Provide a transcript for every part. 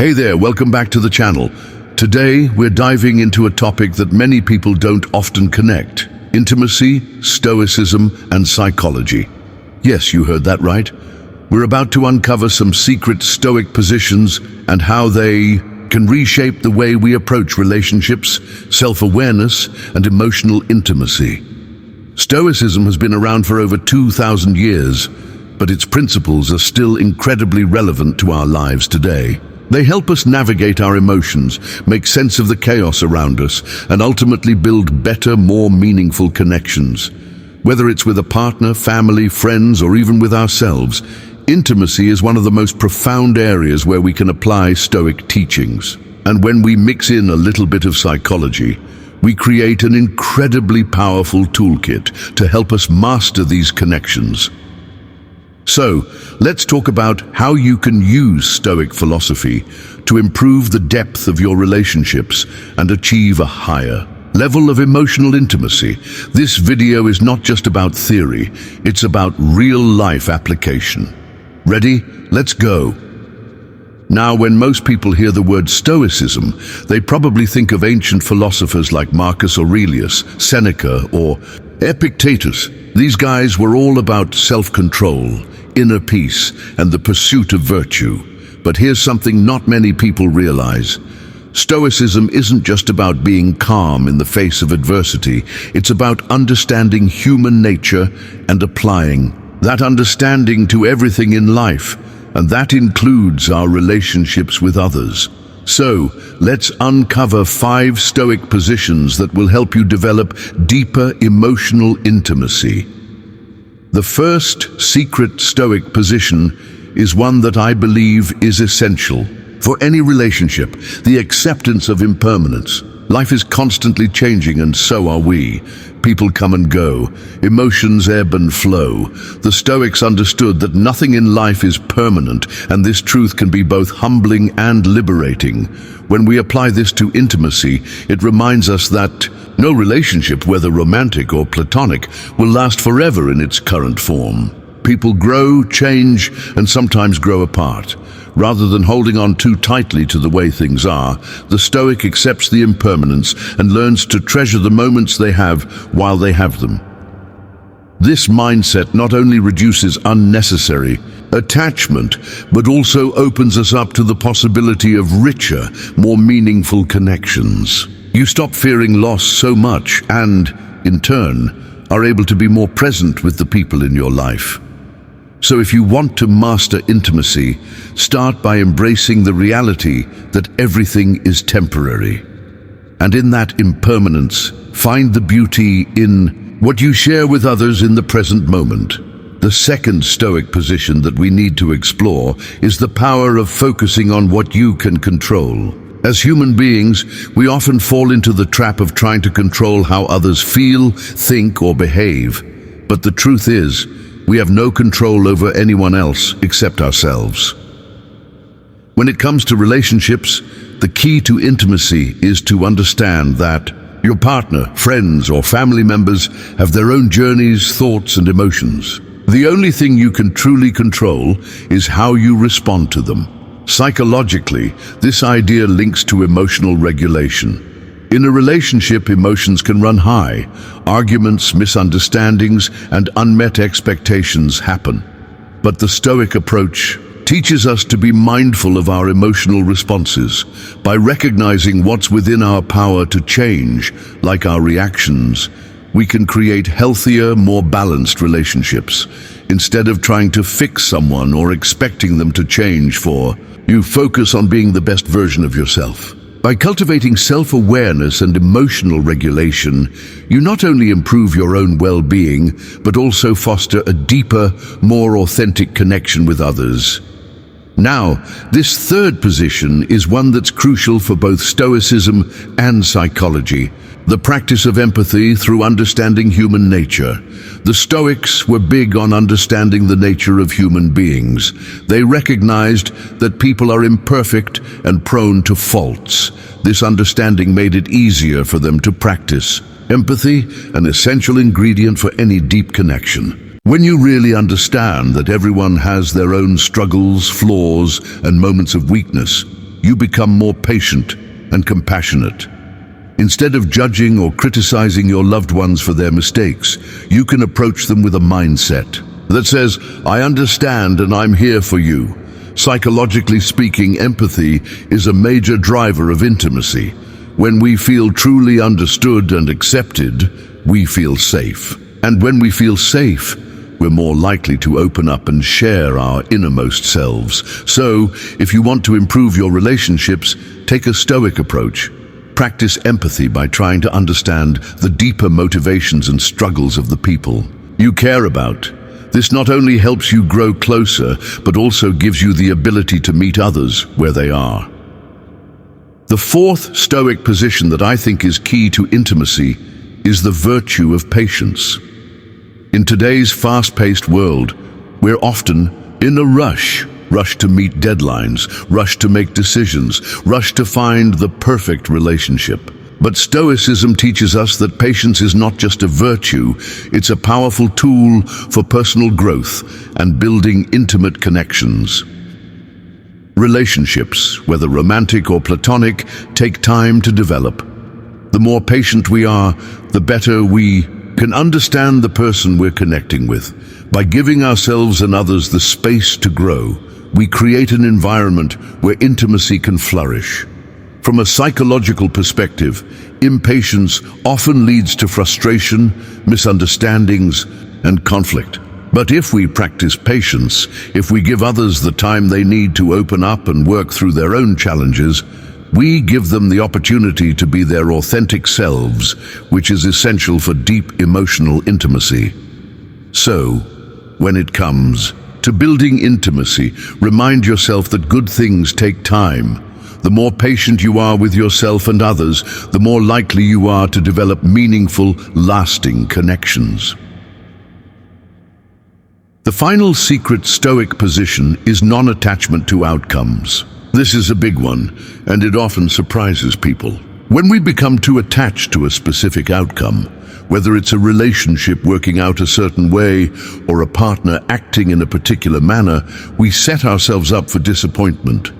Hey there, welcome back to the channel. Today, we're diving into a topic that many people don't often connect: intimacy, stoicism, and psychology. Yes, you heard that right. We're about to uncover some secret Stoic positions and how they can reshape the way we approach relationships, self-awareness, and emotional intimacy. Stoicism has been around for over 2,000 years, but its principles are still incredibly relevant to our lives today. They help us navigate our emotions, make sense of the chaos around us, and ultimately build better, more meaningful connections. Whether it's with a partner, family, friends, or even with ourselves, intimacy is one of the most profound areas where we can apply Stoic teachings. And when we mix in a little bit of psychology, we create an incredibly powerful toolkit to help us master these connections. So, let's talk about how you can use Stoic philosophy to improve the depth of your relationships and achieve a higher level of emotional intimacy. This video is not just about theory, it's about real-life application. Ready? Let's go. Now, when most people hear the word Stoicism, they probably think of ancient philosophers like Marcus Aurelius, Seneca, or Epictetus. These guys were all about self-control, inner peace, and the pursuit of virtue. But here's something not many people realize. Stoicism isn't just about being calm in the face of adversity. It's about understanding human nature and applying that understanding to everything in life, and that includes our relationships with others. So, let's uncover 5 Stoic positions that will help you develop deeper emotional intimacy. The first secret Stoic position is one that I believe is essential for any relationship: the acceptance of impermanence. Life is constantly changing, and so are we. People come and go, emotions ebb and flow. The Stoics understood that nothing in life is permanent, and this truth can be both humbling and liberating. When we apply this to intimacy, it reminds us that no relationship, whether romantic or platonic, will last forever in its current form. People grow, change, and sometimes grow apart. Rather than holding on too tightly to the way things are, the Stoic accepts the impermanence and learns to treasure the moments they have while they have them. This mindset not only reduces unnecessary attachment, but also opens us up to the possibility of richer, more meaningful connections. You stop fearing loss so much and, in turn, are able to be more present with the people in your life. So if you want to master intimacy, start by embracing the reality that everything is temporary. And in that impermanence, find the beauty in what you share with others in the present moment. The second Stoic position that we need to explore is the power of focusing on what you can control. As human beings, we often fall into the trap of trying to control how others feel, think, or behave. But the truth is, we have no control over anyone else except ourselves. When it comes to relationships, the key to intimacy is to understand that your partner, friends, or family members have their own journeys, thoughts, and emotions. The only thing you can truly control is how you respond to them. Psychologically, this idea links to emotional regulation. In a relationship, emotions can run high. Arguments, misunderstandings, and unmet expectations happen. But the Stoic approach teaches us to be mindful of our emotional responses. By recognizing what's within our power to change, like our reactions, we can create healthier, more balanced relationships. Instead of trying to fix someone or expecting them to change, you focus on being the best version of yourself. By cultivating self-awareness and emotional regulation, you not only improve your own well-being, but also foster a deeper, more authentic connection with others. Now, this third position is one that's crucial for both Stoicism and psychology: the practice of empathy through understanding human nature. The Stoics were big on understanding the nature of human beings. They recognized that people are imperfect and prone to faults. This understanding made it easier for them to practice empathy, an essential ingredient for any deep connection. When you really understand that everyone has their own struggles, flaws, and moments of weakness, you become more patient and compassionate. Instead of judging or criticizing your loved ones for their mistakes, you can approach them with a mindset that says, "I understand and I'm here for you." Psychologically speaking, empathy is a major driver of intimacy. When we feel truly understood and accepted, we feel safe. And when we feel safe, we're more likely to open up and share our innermost selves. So, if you want to improve your relationships, take a Stoic approach. Practice empathy by trying to understand the deeper motivations and struggles of the people you care about. This not only helps you grow closer, but also gives you the ability to meet others where they are. The fourth Stoic position that I think is key to intimacy is the virtue of patience. In today's fast-paced world, we're often in a rush to meet deadlines, rush to make decisions, rush to find the perfect relationship. But Stoicism teaches us that patience is not just a virtue, it's a powerful tool for personal growth and building intimate connections. Relationships, whether romantic or platonic, take time to develop. The more patient we are, the better we can understand the person we're connecting with. By giving ourselves and others the space to grow, we create an environment where intimacy can flourish. From a psychological perspective, impatience often leads to frustration, misunderstandings, and conflict. But if we practice patience, if we give others the time they need to open up and work through their own challenges, we give them the opportunity to be their authentic selves, which is essential for deep emotional intimacy. So, when it comes to building intimacy, remind yourself that good things take time. The more patient you are with yourself and others, the more likely you are to develop meaningful, lasting connections. The final secret Stoic position is non-attachment to outcomes. This is a big one, and it often surprises people. When we become too attached to a specific outcome, whether it's a relationship working out a certain way or a partner acting in a particular manner, we set ourselves up for disappointment.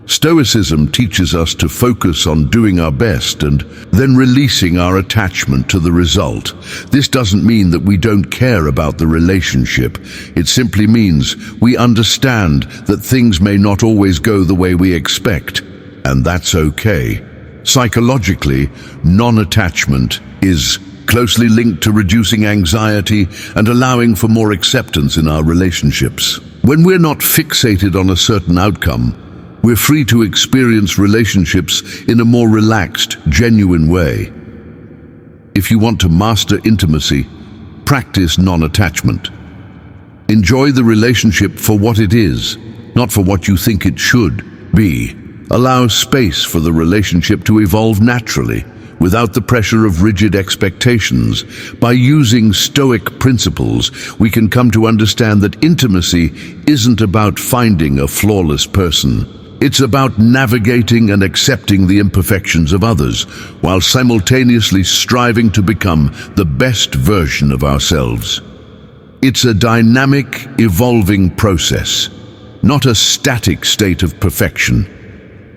Stoicism teaches us to focus on doing our best and then releasing our attachment to the result. This doesn't mean that we don't care about the relationship. It simply means we understand that things may not always go the way we expect, and that's okay. Psychologically, non-attachment is closely linked to reducing anxiety and allowing for more acceptance in our relationships. When we're not fixated on a certain outcome, we're free to experience relationships in a more relaxed, genuine way. If you want to master intimacy, practice non-attachment. Enjoy the relationship for what it is, not for what you think it should be. Allow space for the relationship to evolve naturally, without the pressure of rigid expectations. By using Stoic principles, we can come to understand that intimacy isn't about finding a flawless person. It's about navigating and accepting the imperfections of others, while simultaneously striving to become the best version of ourselves. It's a dynamic, evolving process, not a static state of perfection.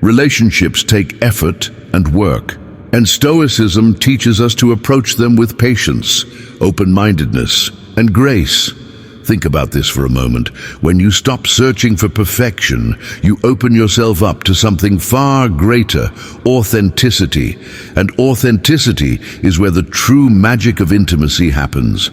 Relationships take effort and work, and Stoicism teaches us to approach them with patience, open-mindedness, and grace. Think about this for a moment. When you stop searching for perfection, you open yourself up to something far greater, authenticity. And authenticity is where the true magic of intimacy happens.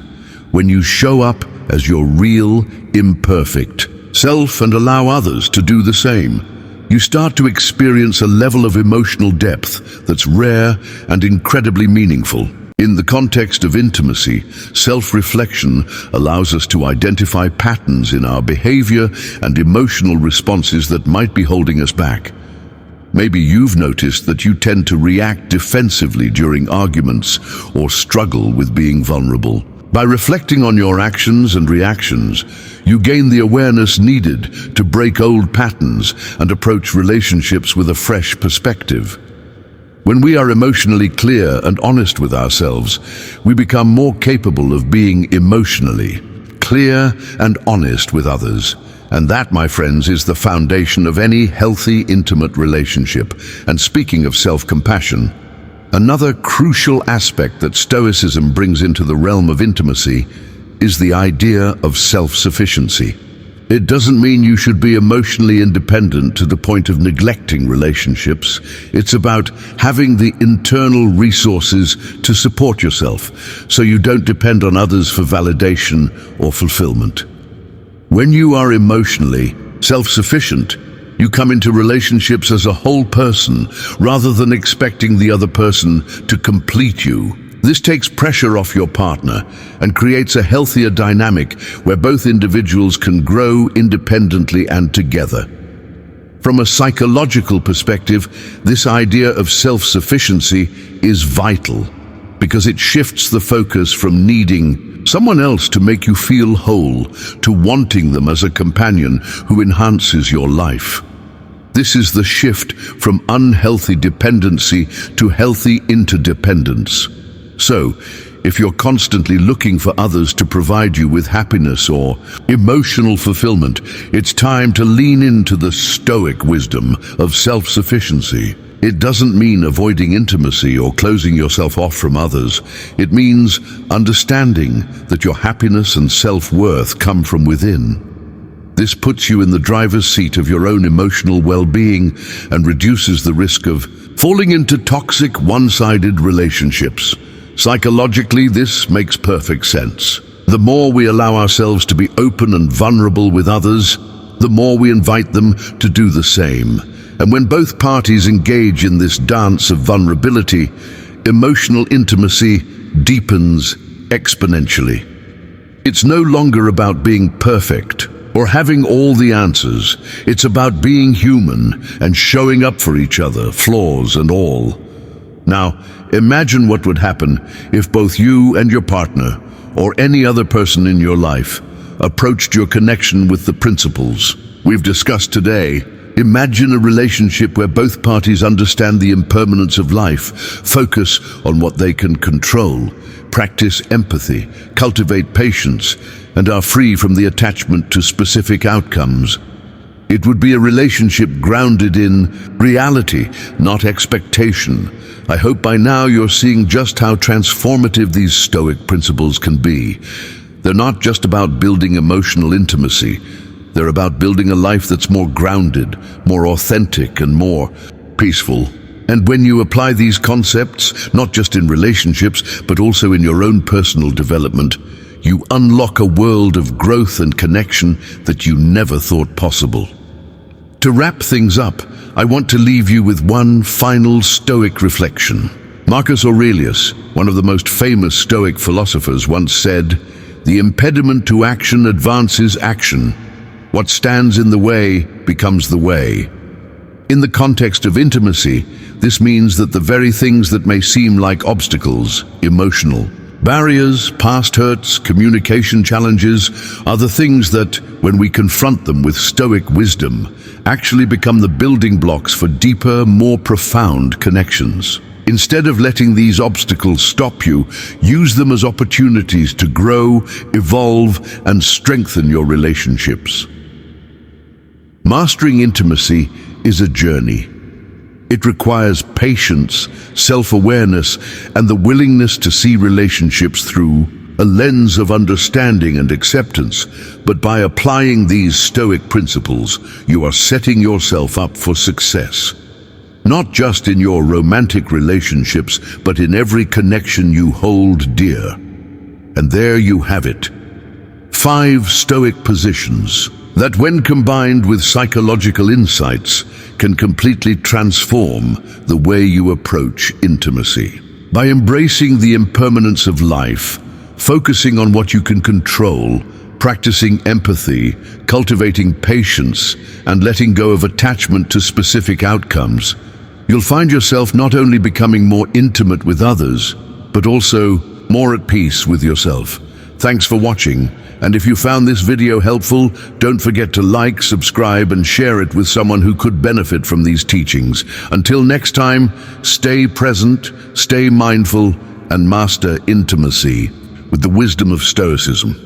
When you show up as your real, imperfect self and allow others to do the same, you start to experience a level of emotional depth that's rare and incredibly meaningful. In the context of intimacy, self-reflection allows us to identify patterns in our behavior and emotional responses that might be holding us back. Maybe you've noticed that you tend to react defensively during arguments or struggle with being vulnerable. By reflecting on your actions and reactions, you gain the awareness needed to break old patterns and approach relationships with a fresh perspective. When we are emotionally clear and honest with ourselves, we become more capable of being emotionally clear and honest with others, And that, my friends, is the foundation of any healthy, intimate relationship. And speaking of self-compassion, another crucial aspect that Stoicism brings into the realm of intimacy is the idea of self-sufficiency. It doesn't mean you should be emotionally independent to the point of neglecting relationships. It's about having the internal resources to support yourself, so you don't depend on others for validation or fulfillment. When you are emotionally self-sufficient, you come into relationships as a whole person, rather than expecting the other person to complete you. This takes pressure off your partner and creates a healthier dynamic where both individuals can grow independently and together. From a psychological perspective, this idea of self-sufficiency is vital because it shifts the focus from needing someone else to make you feel whole to wanting them as a companion who enhances your life. This is the shift from unhealthy dependency to healthy interdependence. So, if you're constantly looking for others to provide you with happiness or emotional fulfillment, it's time to lean into the Stoic wisdom of self-sufficiency. It doesn't mean avoiding intimacy or closing yourself off from others. It means understanding that your happiness and self-worth come from within. This puts you in the driver's seat of your own emotional well-being and reduces the risk of falling into toxic, one-sided relationships. Psychologically, this makes perfect sense. The more we allow ourselves to be open and vulnerable with others, the more we invite them to do the same. And when both parties engage in this dance of vulnerability, emotional intimacy deepens exponentially. It's no longer about being perfect or having all the answers. It's about being human and showing up for each other, flaws and all. Now, imagine what would happen if both you and your partner, or any other person in your life, approached your connection with the principles we've discussed today. Imagine a relationship where both parties understand the impermanence of life, focus on what they can control, practice empathy, cultivate patience, and are free from the attachment to specific outcomes. It would be a relationship grounded in reality, not expectation. I hope by now you're seeing just how transformative these Stoic principles can be. They're not just about building emotional intimacy. They're about building a life that's more grounded, more authentic, and more peaceful. And when you apply these concepts, not just in relationships, but also in your own personal development, you unlock a world of growth and connection that you never thought possible. To wrap things up, I want to leave you with one final Stoic reflection. Marcus Aurelius, one of the most famous Stoic philosophers, once said, "The impediment to action advances action. What stands in the way becomes the way." In the context of intimacy, this means that the very things that may seem like obstacles, emotional barriers, past hurts, communication challenges, are the things that, when we confront them with Stoic wisdom, actually become the building blocks for deeper, more profound connections. Instead of letting these obstacles stop you, use them as opportunities to grow, evolve, and strengthen your relationships. Mastering intimacy is a journey. It requires patience, self-awareness, and the willingness to see relationships through a lens of understanding and acceptance. But by applying these Stoic principles, you are setting yourself up for success. Not just in your romantic relationships, but in every connection you hold dear. And there you have it. 5 Stoic positions that, when combined with psychological insights, can completely transform the way you approach intimacy. By embracing the impermanence of life, focusing on what you can control, practicing empathy, cultivating patience, and letting go of attachment to specific outcomes, you'll find yourself not only becoming more intimate with others, but also more at peace with yourself. Thanks for watching, and if you found this video helpful, don't forget to like, subscribe, and share it with someone who could benefit from these teachings. Until next time, stay present, stay mindful, and master intimacy with the wisdom of Stoicism.